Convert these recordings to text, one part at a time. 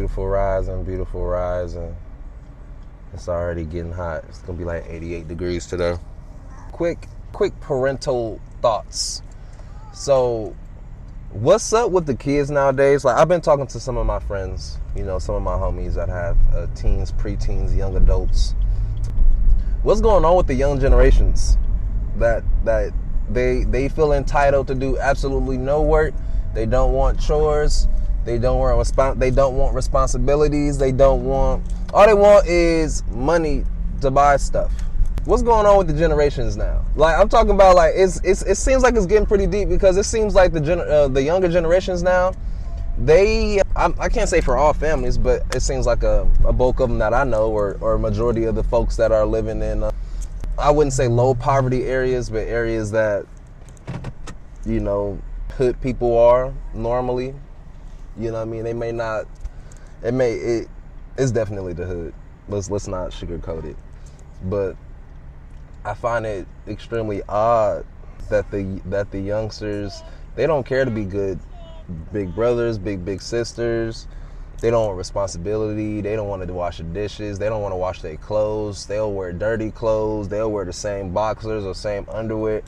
Beautiful rising, beautiful rising. It's already getting hot. It's gonna be like 88 degrees today. Quick parental thoughts. So, what's up with the kids nowadays? Like, I've been talking to some of my friends, some of my homies that have teens, preteens, young adults. What's going on with the young generations? That they feel entitled to do absolutely no work. They don't want chores. They don't want responsibilities. All they want is money to buy stuff. What's going on with the generations now? Like, I'm talking about, like, it seems like it's getting pretty deep, because it seems like the younger generations now, I can't say for all families, but it seems like a bulk of them that I know, or a majority of the folks that are living in, I wouldn't say low poverty areas, but areas that, hood people are normally. You know what I mean? They may not. It's definitely the hood. Let's not sugarcoat it. But I find it extremely odd that the youngsters, they don't care to be good big brothers, big sisters. They don't want responsibility. They don't want to wash the dishes. They don't want to wash their clothes. They'll wear dirty clothes. They'll wear the same boxers or same underwear.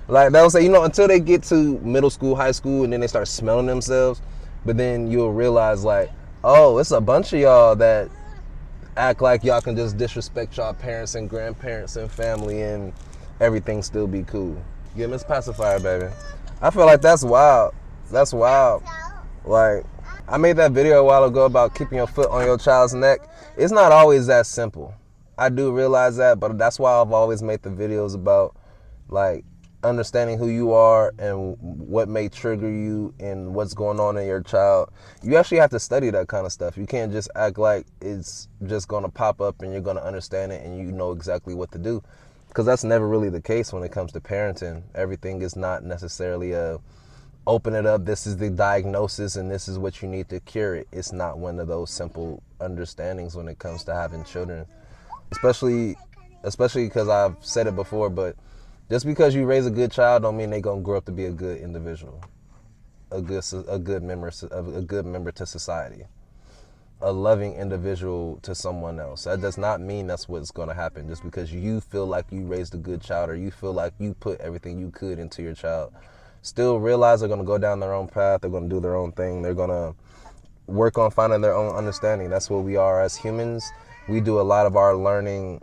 Like, they'll say, until they get to middle school, high school, and then they start smelling themselves. But then you'll realize, like, oh, it's a bunch of y'all that act like y'all can just disrespect y'all parents and grandparents and family and everything still be cool. Get Miss Pacifier, baby. I feel like that's wild. That's wild. Like, I made that video a while ago about keeping your foot on your child's neck. It's not always that simple. I do realize that, but that's why I've always made the videos about, like, understanding who you are and what may trigger you and what's going on in your child. You actually have to study that kind of stuff. You can't just act like it's just going to pop up and you're going to understand it and you know exactly what to do, because that's never really the case when it comes to parenting. Everything is not necessarily open it up, this is the diagnosis and this is what you need to cure it. It's not one of those simple understandings when it comes to having children, especially because I've said it before, but just because you raise a good child don't mean they're gonna grow up to be a good individual, a good member to society, a loving individual to someone else. That does not mean that's what's gonna happen just because you feel like you raised a good child or you feel like you put everything you could into your child. Still realize they're gonna go down their own path. They're gonna do their own thing. They're gonna work on finding their own understanding. That's what we are as humans. We do a lot of our learning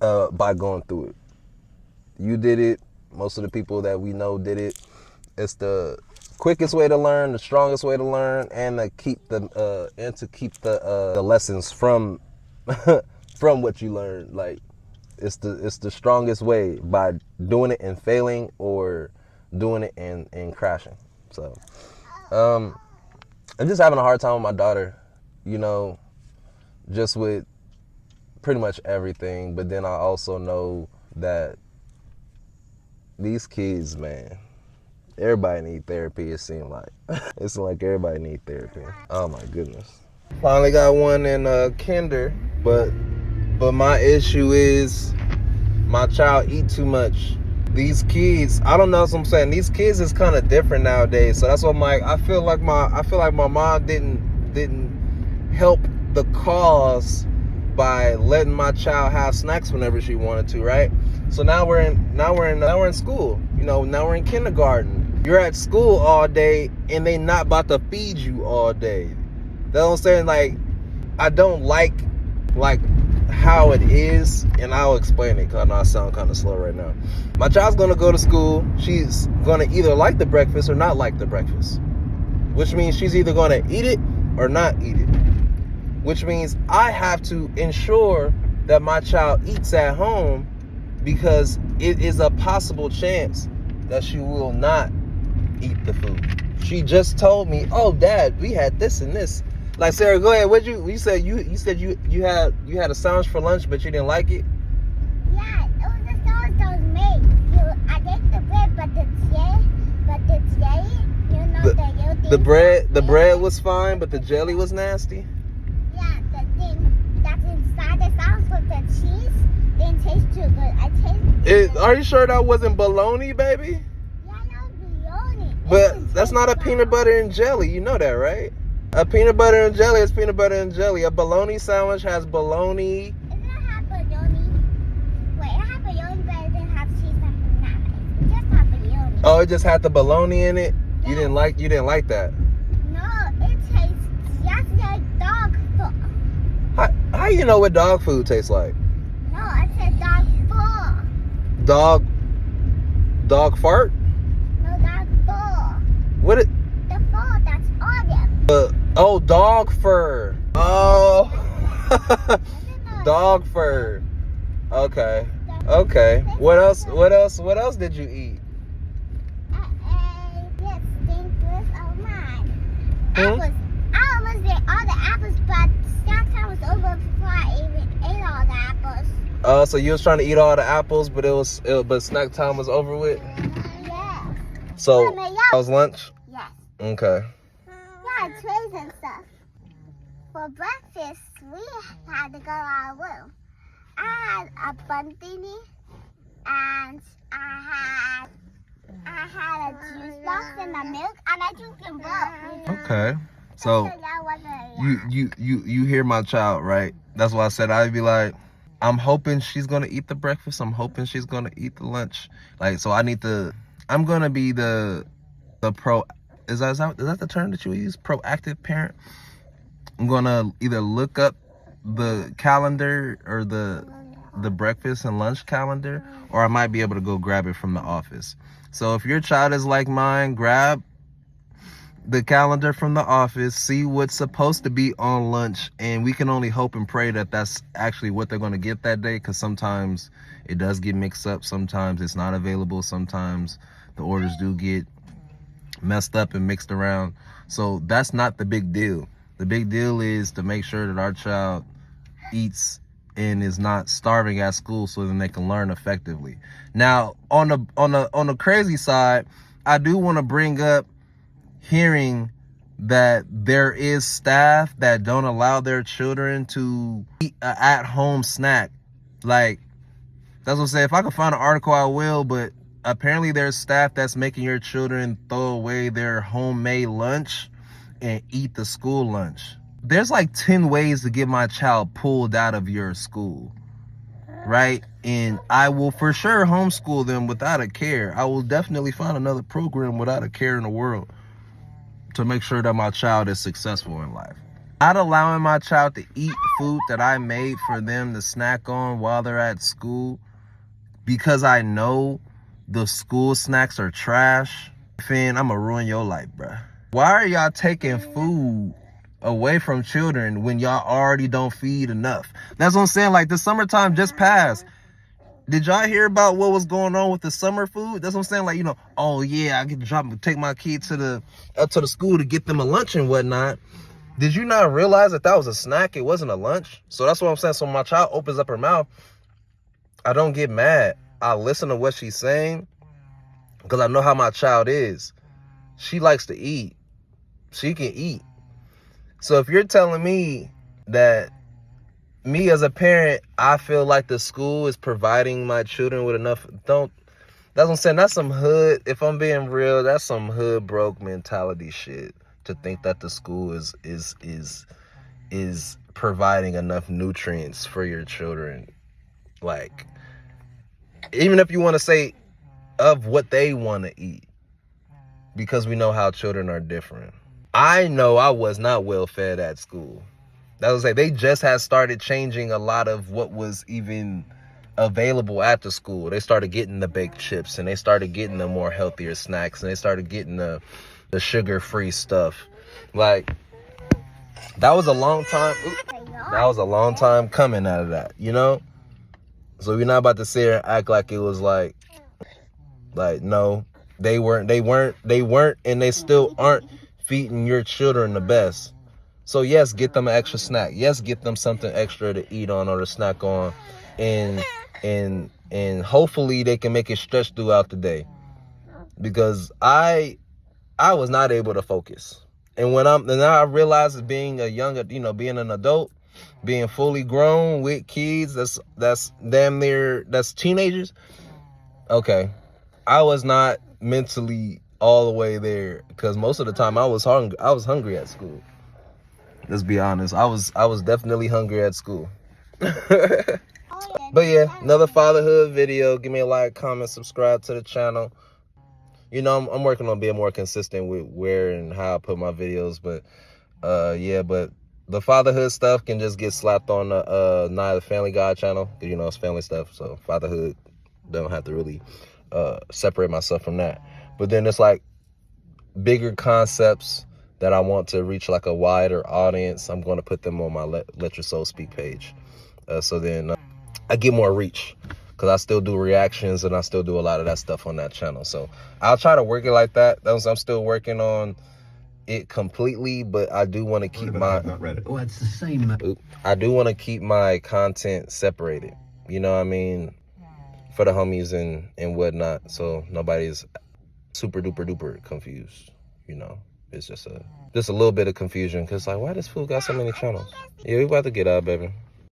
by going through it. You did it. Most of the people that we know did it. It's the quickest way to learn, the strongest way to learn, and to keep the lessons from from what you learned. Like, it's the strongest way, by doing it and failing or doing it and crashing. So I'm just having a hard time with my daughter, just with pretty much everything. But then I also know that these kids, man, everybody need therapy, it seems like. It seems like everybody need therapy. Oh my goodness. Finally got one in kinder, but my issue is my child eat too much. These kids, I don't know what I'm saying. These kids is kind of different nowadays. So that's what I'm like, I feel like my mom didn't help the cause by letting my child have snacks whenever she wanted to, right? So now we're in school. Now we're in kindergarten. You're at school all day and they not about to feed you all day. That's what I'm saying. Like, I don't like how it is, and I'll explain it because I know I sound kind of slow right now. My child's gonna go to school. She's gonna either like the breakfast or not like the breakfast, which means she's either gonna eat it or not eat it, which means I have to ensure that my child eats at home, because it is a possible chance that she will not eat the food. She just told me, "Oh, Dad, we had this and this." Like, Sarah, go ahead. You said you had a sandwich for lunch, but you didn't like it? Yeah, it was a sandwich that was made. I ate the bread, but the jelly, the bread was fine, but the jelly was nasty. Yeah, the thing that's inside the sandwich with the cheese didn't taste too good. I tasted it. Are you sure that wasn't bologna, baby? Yeah, that was bologna. But that's not a peanut butter and jelly. You know that, right? A peanut butter and jelly is peanut butter and jelly. A bologna sandwich has bologna. It doesn't have bologna. Wait, it has bologna, but it didn't have cheese and bananas. It just had bologna. Oh, it just had the bologna in it. Yeah. You didn't like that. No, it tastes just like dog food. How you know what dog food tastes like? No, I said dog food. Dog fart? No, dog food. What it? The food that's on them. Oh, dog fur. Oh, I didn't know dog fur. Okay. Okay. What else? What else did you eat? I ate this stinkless of mine. Hmm? Apples. I almost ate all the apples, but snack time was over before I even ate all the apples. So you was trying to eat all the apples, but snack time was over with. Yes. So Mama, yeah. that was lunch. Yes. Okay. Yeah, trays and stuff. For breakfast, we had to go to our room. I had a bundini, and I had a juice box and a milk, and I drinking both. Okay. So that wasn't a lot. you hear my child, right? That's why I said I'd be like, I'm hoping she's gonna eat the breakfast. I'm hoping she's gonna eat the lunch. Like, so I'm gonna be the pro. Is that the term that you use? Proactive parent. I'm gonna either look up the calendar or the breakfast and lunch calendar, or I might be able to go grab it from the office. So if your child is like mine, grab the calendar from the office, see what's supposed to be on lunch, and we can only hope and pray that that's actually what they're going to get that day, because sometimes it does get mixed up, sometimes it's not available, sometimes the orders do get messed up and mixed around. So that's not the big deal. The big deal is to make sure that our child eats and is not starving at school, so then they can learn effectively. Now, on the crazy side, I do want to bring up hearing that there is staff that don't allow their children to eat an at-home snack. Like, that's what I'm saying. If I could find an article, I will, but apparently there's staff that's making your children throw away their homemade lunch and eat the school lunch. There's like 10 ways to get my child pulled out of your school, right? And I will for sure homeschool them without a care. I will definitely find another program without a care in the world to make sure that my child is successful in life. Not allowing my child to eat food that I made for them to snack on while they're at school because I know the school snacks are trash. Finn, I'm gonna ruin your life, bruh. Why are y'all taking food away from children when y'all already don't feed enough? That's what I'm saying. Like, the summertime just passed. Did y'all hear about what was going on with the summer food? That's what I'm saying. Like, oh yeah, I can take my kid up to the school to get them a lunch and whatnot. Did you not realize that was a snack? It wasn't a lunch. So that's what I'm saying. So when my child opens up her mouth, I don't get mad. I listen to what she's saying because I know how my child is. She likes to eat. She can eat. So if you're telling me that me as a parent, I feel like the school is providing my children with enough, that's what I'm saying. That's some hood, if I'm being real, that's some hood broke mentality shit to think that the school is providing enough nutrients for your children. Like, even if you want to say of what they want to eat, because we know how children are different. I know I was not well fed at school. That was like, they just had started changing a lot of what was even available at the school. They started getting the baked chips, and they started getting the more healthier snacks, and they started getting the sugar-free stuff. Like, that was a long time. That was a long time coming out of that, So we're not about to sit here and act like it was like no, they weren't, and they still aren't feeding your children the best. So yes, get them an extra snack. Yes, get them something extra to eat on or to snack on, and hopefully they can make it stretch throughout the day. Because I was not able to focus, and now I realized being a young, being an adult, being fully grown with kids, that's damn near, that's teenagers. Okay, I was not mentally all the way there because most of the time I was hungry at school. Let's be honest. I was definitely hungry at school. Oh, But yeah, another fatherhood video. Give me a like, comment, subscribe to the channel. You know, I'm working on being more consistent with where and how I put my videos. But yeah, but the fatherhood stuff can just get slapped on the Night of the Family Guy channel. You know, it's family stuff. So fatherhood, don't have to really separate myself from that. But then it's like bigger concepts that I want to reach like a wider audience. I'm going to put them on my Let Your Soul Speak page. So then I get more reach, because I still do reactions and I still do a lot of that stuff on that channel. So I'll try to work it like that. I'm still working on it completely, but I do want to keep my Oh, it's the same. I do want to keep my content separated. You know what I mean? For the homies and whatnot, so nobody's super duper duper confused. You know, it's just a little bit of confusion, because like, why this fool got so many channels? Yeah, we about to get out, baby.